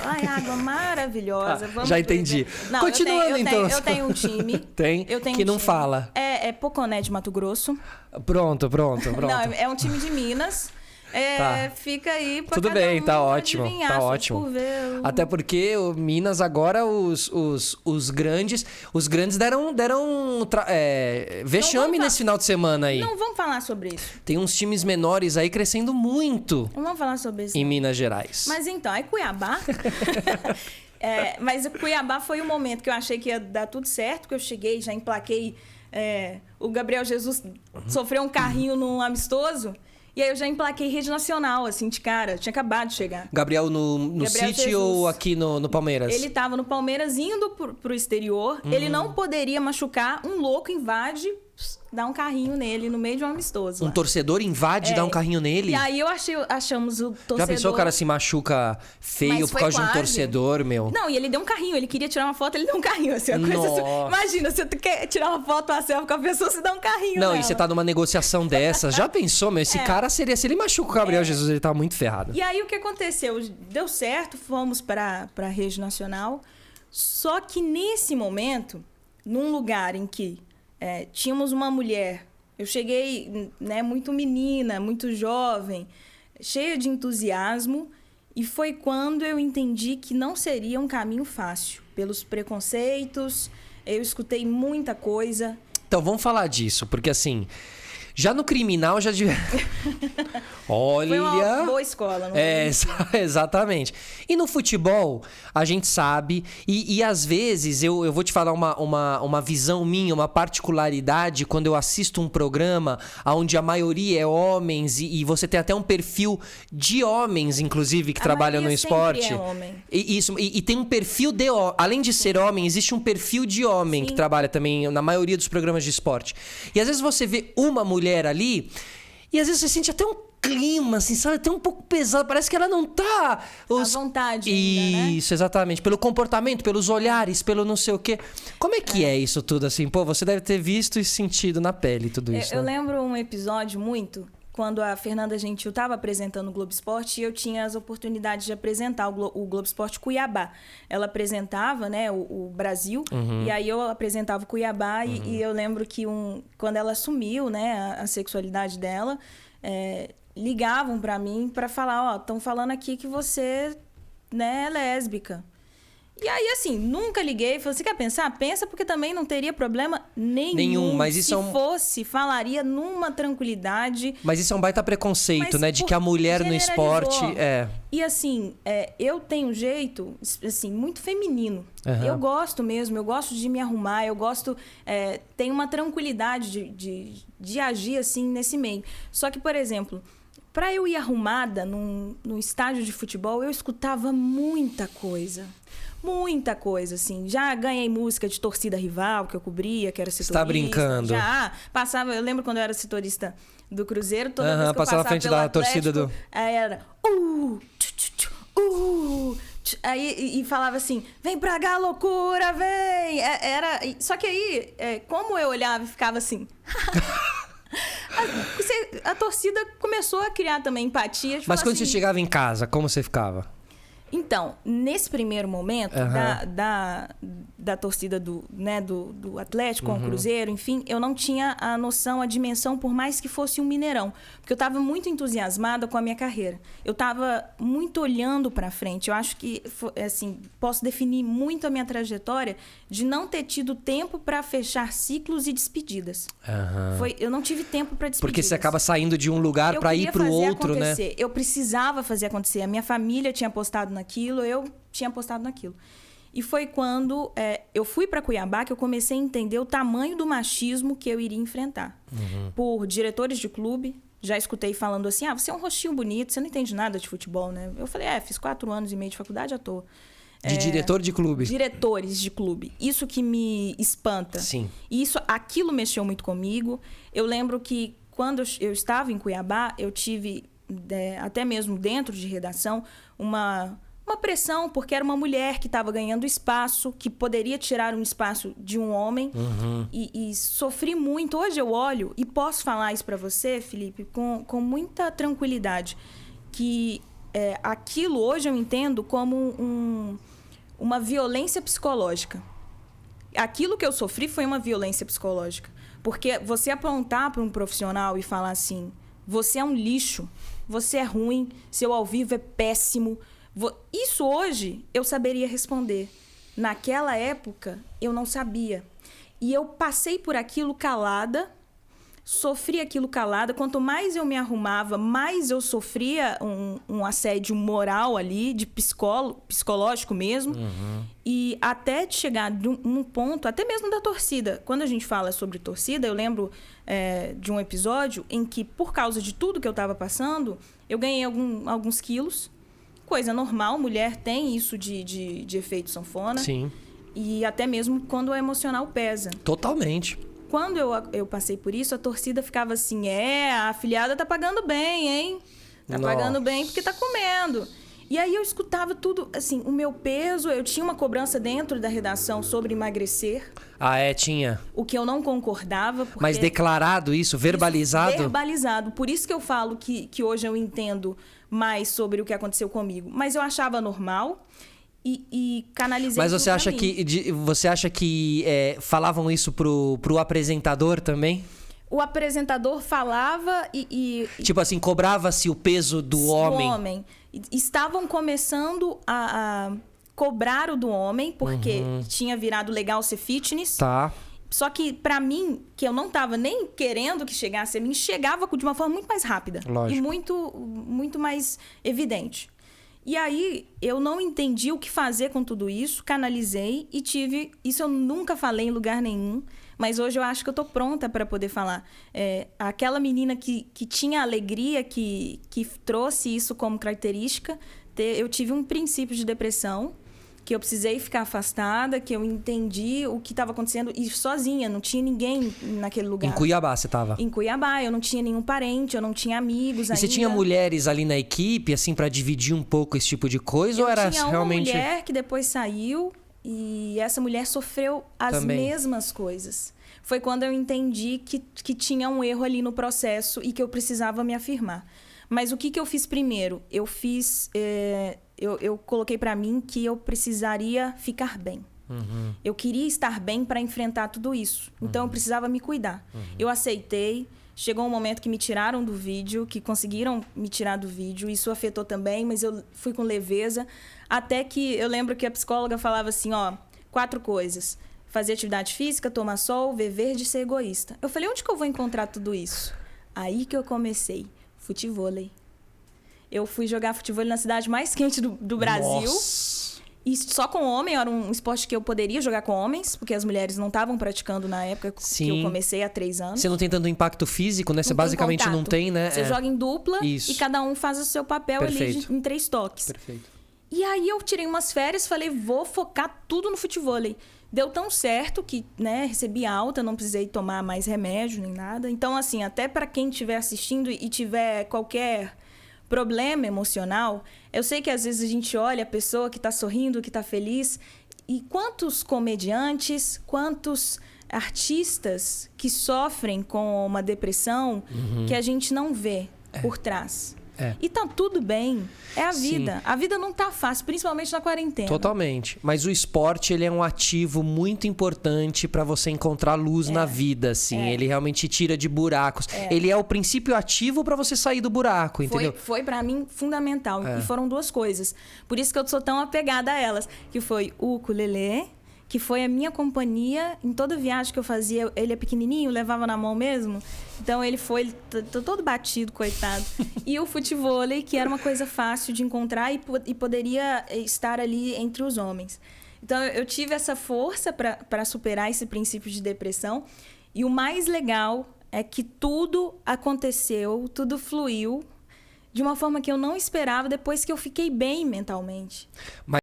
Ai, água maravilhosa. Vamos já entendi. Não, Continuando, então. Eu tenho um time. Tem? Eu tenho que um não time. fala. É Poconé de Mato Grosso. Pronto. Não, é um time de Minas. Tá. Fica aí pra Tudo cada bem, um tá ótimo. adivinhar, Tá só ótimo. por ver Até porque o Minas agora, os grandes deram vexame nesse final de semana aí. Não vamos falar sobre isso. Tem uns times menores aí crescendo muito Não vamos falar sobre isso. em não. Minas Gerais. Mas então, aí Cuiabá... mas o Cuiabá foi o momento que eu achei que ia dar tudo certo, que eu cheguei, já emplaquei... o Gabriel Jesus sofreu um carrinho num amistoso... E aí eu já emplaquei rede nacional, assim, de cara. Tinha acabado de chegar. Gabriel no City Jesus. ou aqui no Palmeiras? Ele tava no Palmeiras indo pro exterior. Ele não poderia machucar. Um louco invade, dá um carrinho nele no meio de um amistoso. Um lá. torcedor invade e dá um carrinho nele? E aí achamos o torcedor... Já pensou o cara se machuca feio Mas por foi causa de um quase. torcedor, meu? Não, e ele deu um carrinho. Ele queria tirar uma foto, ele deu um carrinho. Assim, uma coisa assim. Nossa. Imagina, você quer tirar uma foto, uma selfie com a pessoa, você dá um carrinho Não, nela. e você tá numa negociação dessas. Já pensou, meu? Esse cara seria... Se ele machuca o Gabriel Jesus, ele tá muito ferrado. E aí o que aconteceu? Deu certo, fomos pra rede nacional. Só que nesse momento, num lugar em que tínhamos uma mulher... Eu cheguei, né, muito menina, muito jovem, cheia de entusiasmo. E foi quando eu entendi que não seria um caminho fácil. Pelos preconceitos, eu escutei muita coisa. Então, vamos falar disso. Porque, assim... Já no criminal, já devia... Olha... Foi uma boa escola. Não exatamente. E no futebol, a gente sabe... E às vezes, eu vou te falar uma visão minha, uma particularidade, quando eu assisto um programa onde a maioria é homens e você tem até um perfil de homens, inclusive, que trabalham no esporte. Sempre é homem. E tem um perfil de... Além de ser homem, existe um perfil de homem que trabalha também na maioria dos programas de esporte. E às vezes você vê uma mulher ali, e às vezes você sente até um clima, assim, sabe? Até um pouco pesado. Parece que ela não tá... À vontade ainda, né? Isso, exatamente. Pelo comportamento, pelos olhares, pelo não sei o quê. Como é que é isso tudo, assim? Pô, você deve ter visto e sentido na pele tudo isso, Eu né? lembro um episódio muito... Quando a Fernanda Gentil estava apresentando o Globo Esporte, e eu tinha as oportunidades de apresentar o Globo Esporte Cuiabá. Ela apresentava, né, o Brasil, e aí eu apresentava o Cuiabá, e eu lembro que quando ela assumiu, né, a sexualidade dela, ligavam para mim para falar, estão falando aqui que você, né, é lésbica. E aí, assim, nunca liguei. Falei, você quer pensar? Pensa, porque também não teria problema nenhum. Mas isso Se fosse, falaria numa tranquilidade. Mas isso é um baita preconceito, Mas né? De que a mulher no esporte... generalizou. E assim, eu tenho um jeito, assim, muito feminino. Eu gosto mesmo, eu gosto de me arrumar, eu gosto... tenho uma tranquilidade de agir, assim, nesse meio. Só que, por exemplo... Para eu ir arrumada num estádio de futebol, eu escutava muita coisa. Muita coisa, assim. Já ganhei música de torcida rival, que eu cobria, que era setorista. Você tá brincando? Já. Passava... Eu lembro quando eu era setorista do Cruzeiro, toda vez que eu passava passava na frente pelo da Atlético, torcida do... Aí era... Aí, e falava assim, vem pra cá, loucura, vem! Só que aí, como eu olhava e ficava assim... A torcida começou a criar também empatia. Mas quando assim, você chegava em casa, como você ficava? Então, nesse primeiro momento da torcida do Atlético com o Cruzeiro, enfim, eu não tinha a noção, a dimensão, por mais que fosse um Mineirão. Porque eu estava muito entusiasmada com a minha carreira. Eu estava muito olhando para frente. Eu acho que, assim, posso definir muito a minha trajetória de não ter tido tempo para fechar ciclos e despedidas. Eu não tive tempo para despedidas. Porque você acaba saindo de um lugar para ir para o outro, né? Eu precisava fazer acontecer. A minha família tinha apostado naquilo, eu tinha apostado naquilo. E foi quando eu fui para Cuiabá que eu comecei a entender o tamanho do machismo que eu iria enfrentar. Por diretores de clube, já escutei falando assim, você é um rostinho bonito, você não entende nada de futebol, né? Eu falei, fiz 4 anos e meio de faculdade à toa. De diretor de clube? Diretores de clube. Isso que me espanta. Sim. E aquilo mexeu muito comigo. Eu lembro que quando eu estava em Cuiabá, eu tive, até mesmo dentro de redação, uma pressão, porque era uma mulher que estava ganhando espaço, que poderia tirar um espaço de um homem. E sofri muito. Hoje eu olho e posso falar isso para você, Felipe, com muita tranquilidade, que aquilo hoje eu entendo como uma violência psicológica. Aquilo que eu sofri foi uma violência psicológica. Porque você apontar para um profissional e falar assim, você é um lixo, você é ruim, seu ao vivo é péssimo. Isso hoje eu saberia responder. Naquela época, eu não sabia. E eu passei por aquilo calada, sofri aquilo calada. Quanto mais eu me arrumava, mais eu sofria um assédio moral ali, de psicológico mesmo. E até de chegar num ponto, até mesmo da torcida. Quando a gente fala sobre torcida, eu lembro de um episódio em que, por causa de tudo que eu estava passando, eu ganhei alguns quilos. Coisa normal, mulher tem isso de efeito sanfona. Sim. E até mesmo quando o emocional pesa. Totalmente. Quando eu passei por isso, a torcida ficava assim, a afiliada tá pagando bem, hein? Tá pagando bem porque tá comendo. E aí eu escutava tudo, assim, o meu peso, eu tinha uma cobrança dentro da redação sobre emagrecer. Tinha. O que eu não concordava. Mas declarado isso? Verbalizado? Verbalizado. Por isso que eu falo que hoje eu entendo mais sobre o que aconteceu comigo. Mas eu achava normal e canalizei. Mas você acha que falavam isso pro apresentador também? O apresentador falava Tipo assim, cobrava-se o peso do homem. Estavam começando a cobrar o do homem, porque tinha virado legal ser fitness. Tá. Só que, pra mim, que eu não tava nem querendo que chegasse a mim, chegava de uma forma muito mais rápida. Lógico. E muito mais evidente. E aí, eu não entendi o que fazer com tudo isso, canalizei e tive... Isso eu nunca falei em lugar nenhum, mas hoje eu acho que eu tô pronta para poder falar. Aquela menina que tinha alegria, que trouxe isso como característica, eu tive um princípio de depressão, que eu precisei ficar afastada, que eu entendi o que estava acontecendo e sozinha, não tinha ninguém naquele lugar. Em Cuiabá você estava? Em Cuiabá, eu não tinha nenhum parente, eu não tinha amigos ainda. E você tinha mulheres ali na equipe, assim, para dividir um pouco esse tipo de coisa? Ou era realmente... Eu tinha uma mulher que depois saiu e essa mulher sofreu as mesmas coisas. Foi quando eu entendi que tinha um erro ali no processo e que eu precisava me afirmar. Mas o que eu fiz primeiro? Eu fiz... Eu coloquei para mim que eu precisaria ficar bem. Eu queria estar bem para enfrentar tudo isso. Então, eu precisava me cuidar. Eu aceitei. Chegou um momento que me tiraram do vídeo, que conseguiram me tirar do vídeo. Isso afetou também, mas eu fui com leveza. Até que eu lembro que a psicóloga falava assim, 4 coisas. Fazer atividade física, tomar sol, ver verde e ser egoísta. Eu falei, onde que eu vou encontrar tudo isso? Aí que eu comecei. Futevôlei. Eu fui jogar futevôlei na cidade mais quente do Brasil. Nossa. E só com homem, era um esporte que eu poderia jogar com homens, porque as mulheres não estavam praticando na época que eu comecei há 3 anos. Você não tem tanto impacto físico, né? Você basicamente não tem, né? Você joga em dupla e cada um faz o seu papel ali em 3 toques. Perfeito. E aí eu tirei umas férias, falei, vou focar tudo no futevôlei. Deu tão certo que, né, recebi alta, não precisei tomar mais remédio nem nada. Então, assim, até para quem estiver assistindo e tiver qualquer problema emocional, eu sei que às vezes a gente olha a pessoa que está sorrindo, que está feliz, e quantos comediantes, quantos artistas que sofrem com uma depressão que a gente não vê por trás. E tá tudo bem. É a vida. Sim. A vida não tá fácil, principalmente na quarentena. Totalmente. Mas o esporte, ele é um ativo muito importante para você encontrar luz na vida, assim. Ele realmente tira de buracos. Ele é o princípio ativo para você sair do buraco, entendeu? Foi para mim fundamental. E foram 2 coisas. Por isso que eu sou tão apegada a elas. Que foi o ukulele, que foi a minha companhia em toda viagem que eu fazia. Ele é pequenininho, levava na mão mesmo. Então, ele todo batido, coitado. E o futevôlei, que era uma coisa fácil de encontrar e poderia estar ali entre os homens. Então, eu tive essa força para superar esse princípio de depressão. E o mais legal é que tudo aconteceu, tudo fluiu de uma forma que eu não esperava depois que eu fiquei bem mentalmente.